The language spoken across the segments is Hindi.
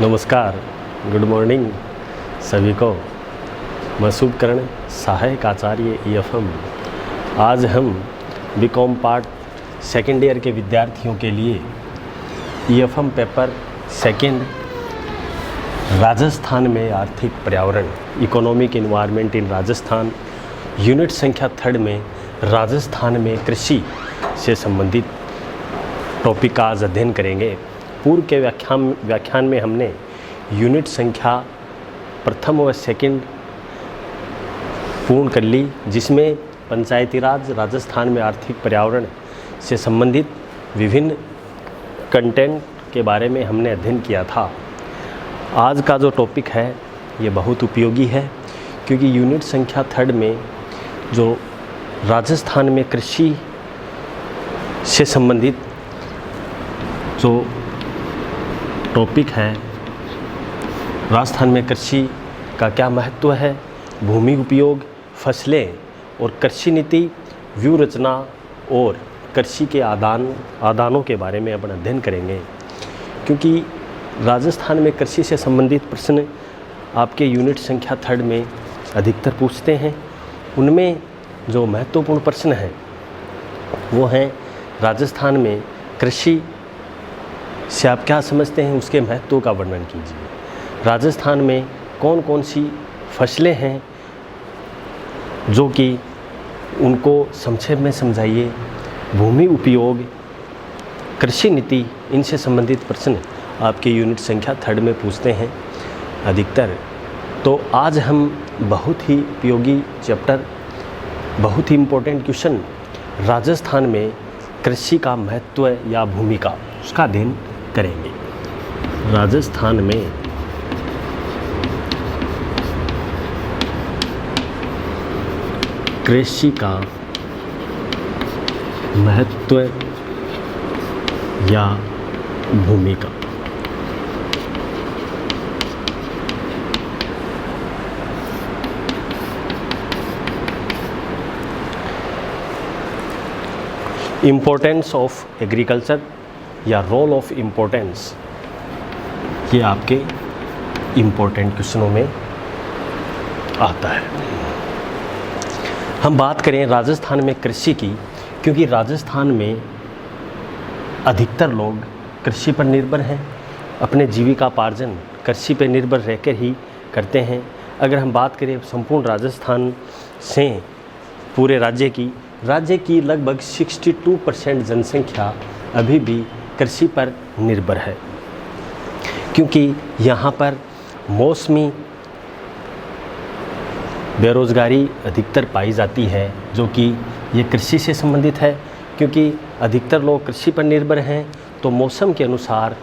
नमस्कार, गुड मॉर्निंग सभी को। मैं शुभकर्ण सहायक आचार्य EFM। आज हम बीकॉम पार्ट सेकेंड ईयर के विद्यार्थियों के लिए EFM पेपर सेकेंड राजस्थान में आर्थिक पर्यावरण इकोनॉमिक इन्वायरमेंट इन राजस्थान यूनिट संख्या 3 में राजस्थान में कृषि से संबंधित टॉपिक का आज अध्ययन करेंगे। पूर्व के व्याख्यान में हमने यूनिट संख्या प्रथम व सेकंड पूर्ण कर ली, जिसमें पंचायती राज राजस्थान में आर्थिक पर्यावरण से संबंधित विभिन्न कंटेंट के बारे में हमने अध्ययन किया था। आज का जो टॉपिक है ये बहुत उपयोगी है, क्योंकि यूनिट संख्या 3 में जो राजस्थान में कृषि से संबंधित जो टॉपिक है, राजस्थान में कृषि का क्या महत्व है, भूमि उपयोग, फसलें और कृषि नीति, व्यू रचना और कृषि के आदानों के बारे में अपन अध्ययन करेंगे। क्योंकि राजस्थान में कृषि से संबंधित प्रश्न आपके यूनिट संख्या 3 में अधिकतर पूछते हैं। उनमें जो महत्वपूर्ण प्रश्न हैं वो हैं राजस्थान में कृषि से आप क्या समझते हैं, उसके महत्व का वर्णन कीजिए। राजस्थान में कौन कौन सी फसलें हैं जो कि उनको संक्षेप में समझाइए। भूमि उपयोग, कृषि नीति, इनसे संबंधित प्रश्न आपके यूनिट संख्या 3 में पूछते हैं अधिकतर। तो आज हम बहुत ही उपयोगी चैप्टर, बहुत ही इम्पोर्टेंट क्वेश्चन राजस्थान में कृषि का महत्व या भूमिका, उसका अध्ययन करेंगे। राजस्थान में कृषि का महत्व या भूमिका। इम्पोर्टेंस ऑफ एग्रीकल्चर या रोल ऑफ इम्पोर्टेंस, ये आपके इम्पोर्टेंट क्वेश्चनों में आता है। हम बात करें राजस्थान में कृषि की, क्योंकि राजस्थान में अधिकतर लोग कृषि पर निर्भर हैं, अपने जीविकापार्जन कृषि पर निर्भर रहकर ही करते हैं। अगर हम बात करें संपूर्ण राजस्थान से पूरे राज्य की लगभग 62% जनसंख्या अभी भी कृषि पर निर्भर है, क्योंकि यहाँ पर मौसमी बेरोज़गारी अधिकतर पाई जाती है, जो कि ये कृषि से संबंधित है। क्योंकि अधिकतर लोग कृषि पर निर्भर हैं, तो मौसम के अनुसार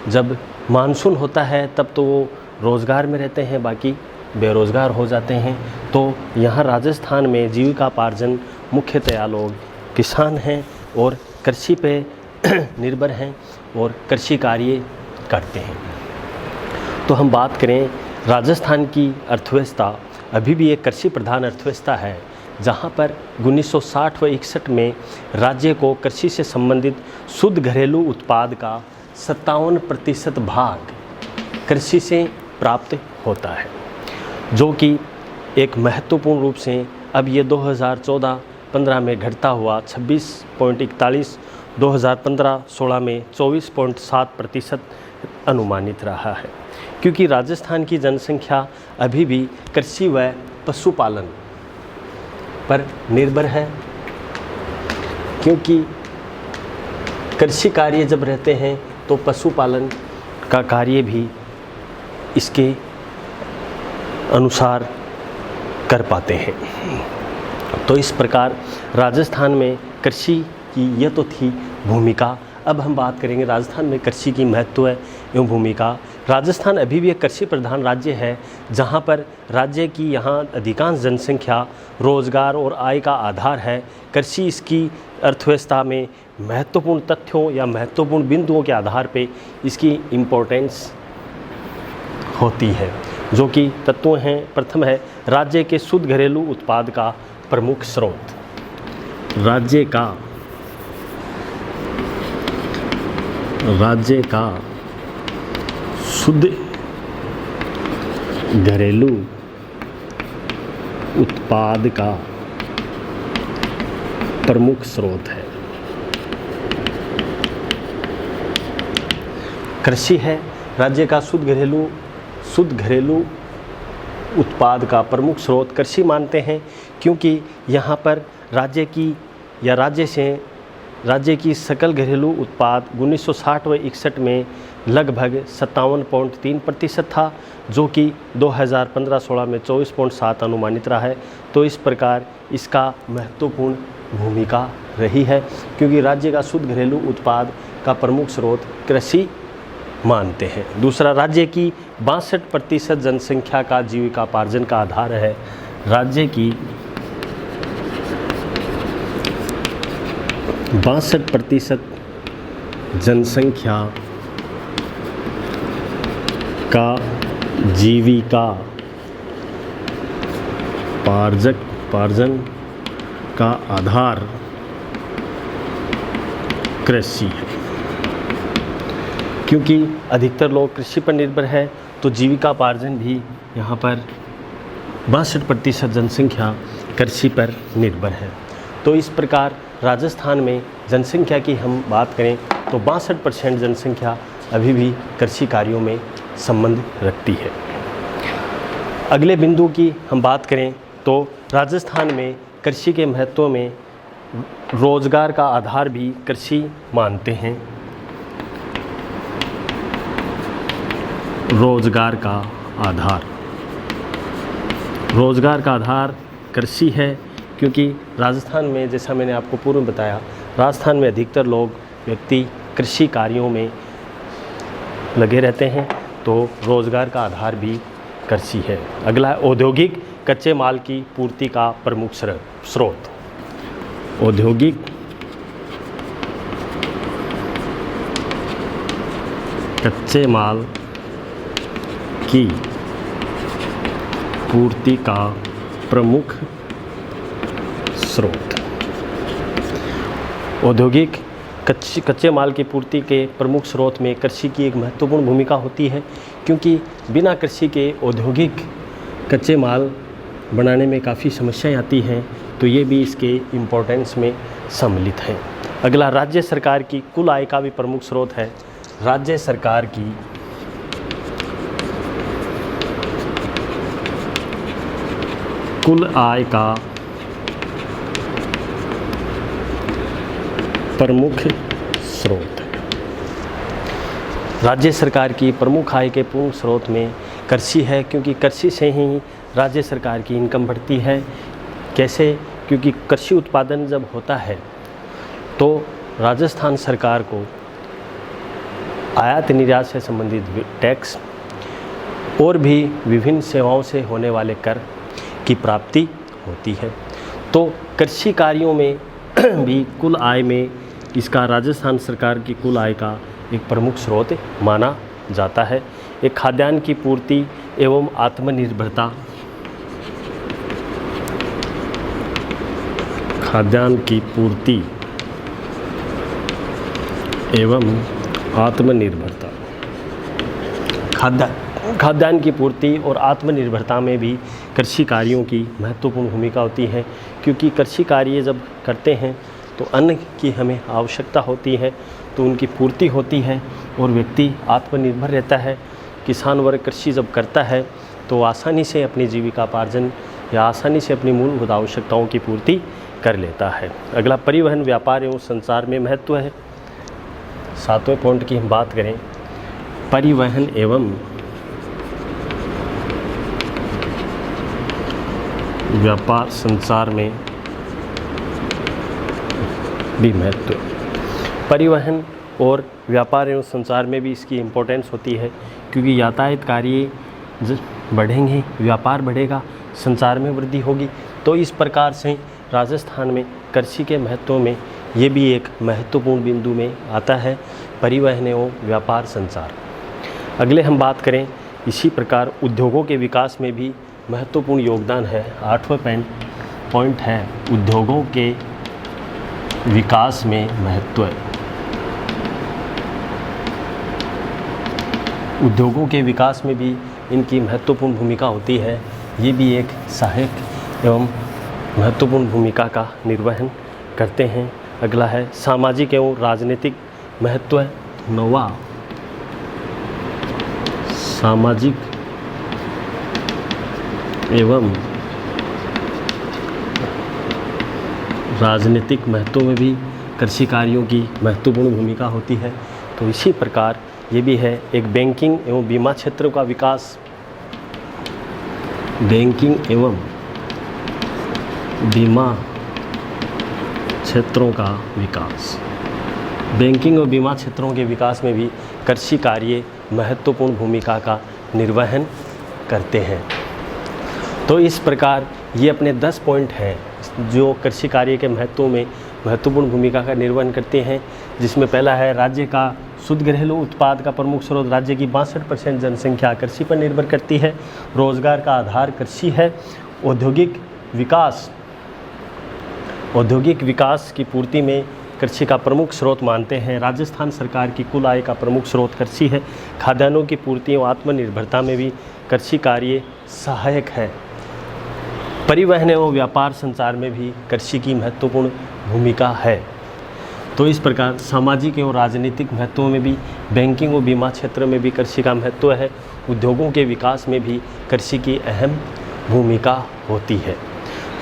जब मानसून होता है तब तो वो रोज़गार में रहते हैं, बाकी बेरोज़गार हो जाते हैं। तो यहाँ राजस्थान में जीविकापार्जन मुख्यतया लोग किसान हैं और कृषि पे निर्भर हैं और कृषि कार्य करते हैं। तो हम बात करें राजस्थान की अर्थव्यवस्था अभी भी एक कृषि प्रधान अर्थव्यवस्था है, जहां पर 1960 व 61 में राज्य को कृषि से संबंधित शुद्ध घरेलू उत्पाद का 57% भाग कृषि से प्राप्त होता है, जो कि एक महत्वपूर्ण रूप से अब ये 2014-15 में घटता हुआ 26.41, 2015-16 में 24.7% अनुमानित रहा है। क्योंकि राजस्थान की जनसंख्या अभी भी कृषि व पशुपालन पर निर्भर है, क्योंकि कृषि कार्य जब रहते हैं तो पशुपालन का कार्य भी इसके अनुसार कर पाते हैं। तो इस प्रकार राजस्थान में कृषि की यह तो थी भूमिका। अब हम बात करेंगे राजस्थान में कृषि की महत्व एवं भूमिका। राजस्थान अभी भी एक कृषि प्रधान राज्य है, जहां पर राज्य की यहाँ अधिकांश जनसंख्या रोजगार और आय का आधार है। कृषि इसकी अर्थव्यवस्था में महत्वपूर्ण तथ्यों या महत्वपूर्ण बिंदुओं के आधार पे इसकी इम्पोर्टेंस होती है, जो कि तत्व हैं। प्रथम है राज्य के शुद्ध घरेलू उत्पाद का प्रमुख स्रोत। राज्य का शुद्ध घरेलू उत्पाद का प्रमुख स्रोत है। कृषि है राज्य का शुद्ध घरेलू उत्पाद का प्रमुख स्रोत कृषि मानते हैं, क्योंकि यहाँ पर राज्य की सकल घरेलू उत्पाद 1960 व 61 में लगभग 57.3% था, जो कि 2015-16 में 24.7 अनुमानित रहा है। तो इस प्रकार इसका महत्वपूर्ण भूमिका रही है, क्योंकि राज्य का शुद्ध घरेलू उत्पाद का प्रमुख स्रोत कृषि मानते हैं। दूसरा, राज्य की 62% जनसंख्या का जीविकापार्जन का आधार है। राज्य की 62% जनसंख्या का जीविका पार्जन का आधार कृषि है। क्योंकि अधिकतर लोग कृषि पर निर्भर है, तो जीविकापार्जन भी यहाँ पर 62% जनसंख्या कृषि पर निर्भर है। तो इस प्रकार राजस्थान में जनसंख्या की हम बात करें तो 62% जनसंख्या अभी भी कृषि कार्यों में संबंध रखती है। अगले बिंदु की हम बात करें तो राजस्थान में कृषि के महत्व में रोजगार का आधार भी कृषि मानते हैं। रोजगार का आधार कृषि है, क्योंकि राजस्थान में, जैसा मैंने आपको पूर्व में बताया, राजस्थान में अधिकतर व्यक्ति कृषि कार्यों में लगे रहते हैं, तो रोजगार का आधार भी कृषि है। अगला, औद्योगिक कच्चे माल की पूर्ति का प्रमुख स्रोत। औद्योगिक कच्चे माल की पूर्ति का प्रमुख स्रोत। औद्योगिक कच्चे माल की पूर्ति के प्रमुख स्रोत में कृषि की एक महत्वपूर्ण भूमिका होती है, क्योंकि बिना कृषि के औद्योगिक कच्चे माल बनाने में काफ़ी समस्याएं आती हैं, तो ये भी इसके इम्पोर्टेंस में सम्मिलित है। अगला, राज्य सरकार की कुल आय का भी प्रमुख स्रोत है। राज्य सरकार की कुल आय का प्रमुख स्रोत है। राज्य सरकार की प्रमुख आय के प्रमुख स्रोत में कृषि है, क्योंकि कृषि से ही राज्य सरकार की इनकम बढ़ती है। कैसे? क्योंकि कृषि उत्पादन जब होता है तो राजस्थान सरकार को आयात निर्यात से संबंधित टैक्स और भी विभिन्न सेवाओं से होने वाले कर की प्राप्ति होती है। तो कृषि कार्यों में भी कुल आय में इसका राजस्थान सरकार की कुल आय का एक प्रमुख स्रोत माना जाता है। एक खाद्यान्न की पूर्ति एवं आत्मनिर्भरता, खाद्यान्न की पूर्ति एवं आत्मनिर्भरता, खाद्यान्न की पूर्ति और आत्मनिर्भरता में भी कृषि कार्यों की महत्वपूर्ण भूमिका होती है, क्योंकि कृषि कार्य जब करते हैं तो अन्न की हमें आवश्यकता होती है, तो उनकी पूर्ति होती है और व्यक्ति आत्मनिर्भर रहता है। किसान वर्ग कृषि जब करता है तो आसानी से अपनी जीविकापार्जन या आसानी से अपनी मूलभूत आवश्यकताओं की पूर्ति कर लेता है। अगला, परिवहन, व्यापार एवं संचार में महत्व है। 7वें पॉइंट की हम बात करें, परिवहन एवं व्यापार संचार में भी महत्व। परिवहन और व्यापार एवं संचार में भी इसकी इम्पोर्टेंस होती है, क्योंकि यातायात कार्य बढ़ेंगे, व्यापार बढ़ेगा, संचार में वृद्धि होगी। तो इस प्रकार से राजस्थान में कृषि के महत्व में ये भी एक महत्वपूर्ण बिंदु में आता है, परिवहन एवं व्यापार संचार। अगले हम बात करें, इसी प्रकार उद्योगों के विकास में भी महत्वपूर्ण योगदान है। 8वां पॉइंट है, उद्योगों के विकास में महत्व। उद्योगों के विकास में भी इनकी महत्वपूर्ण भूमिका होती है। ये भी एक सहायक एवं महत्वपूर्ण भूमिका का निर्वहन करते हैं। अगला है सामाजिक एवं राजनीतिक महत्व। 9वां सामाजिक एवं राजनीतिक महत्व में भी कृषि कार्यों की महत्वपूर्ण भूमिका होती है। तो इसी प्रकार ये भी है एक बैंकिंग एवं बीमा क्षेत्र का विकास। बैंकिंग एवं बीमा क्षेत्रों का विकास। बैंकिंग और बीमा क्षेत्रों के विकास में भी कृषि कार्य महत्वपूर्ण भूमिका का निर्वहन करते हैं। तो इस प्रकार ये अपने 10 पॉइंट हैं जो कृषि कार्य के महत्व में महत्वपूर्ण भूमिका का निर्वहन करते हैं, जिसमें पहला है राज्य का शुद्ध घरेलू उत्पाद का प्रमुख स्रोत। राज्य की 62% जनसंख्या कृषि पर निर्भर करती है। रोजगार का आधार कृषि है। औद्योगिक विकास की पूर्ति में कृषि का प्रमुख स्रोत मानते हैं। राजस्थान सरकार की कुल आय का प्रमुख स्रोत कृषि है। खाद्यान्नों की पूर्ति और आत्मनिर्भरता में भी कृषि कार्य सहायक है। परिवहन एवं व्यापार संचार में भी कृषि की महत्वपूर्ण भूमिका है। तो इस प्रकार सामाजिक एवं राजनीतिक महत्व में भी बैंकिंग और बीमा क्षेत्र में भी कृषि का महत्व है। उद्योगों के विकास में भी कृषि की अहम भूमिका होती है।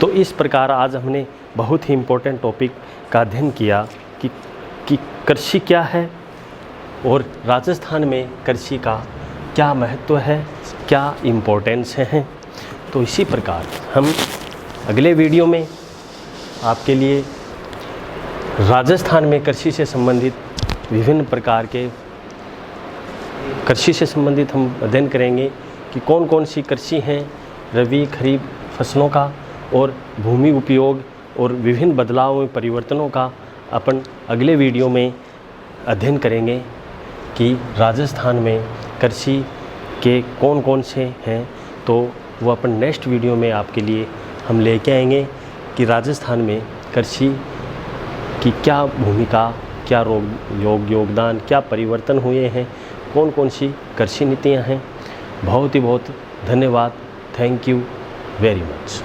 तो इस प्रकार आज हमने बहुत ही इम्पोर्टेंट टॉपिक का अध्ययन किया कि कृषि क्या है और राजस्थान में कृषि का क्या महत्व है, क्या इम्पोर्टेंस है। तो इसी प्रकार हम अगले वीडियो में आपके लिए राजस्थान में कृषि से संबंधित विभिन्न प्रकार के कृषि से संबंधित हम अध्ययन करेंगे कि कौन कौन सी कृषि हैं, रबी खरीफ फसलों का और भूमि उपयोग और विभिन्न बदलाव में परिवर्तनों का अपन अगले वीडियो में अध्ययन करेंगे कि राजस्थान में कृषि के कौन कौन से हैं। तो वो अपन नेक्स्ट वीडियो में आपके लिए हम लेके आएंगे कि राजस्थान में कृषि की क्या भूमिका, क्या योगदान, क्या परिवर्तन हुए हैं, कौन कौन सी कृषि नीतियाँ हैं। बहुत ही बहुत धन्यवाद। Thank you very much.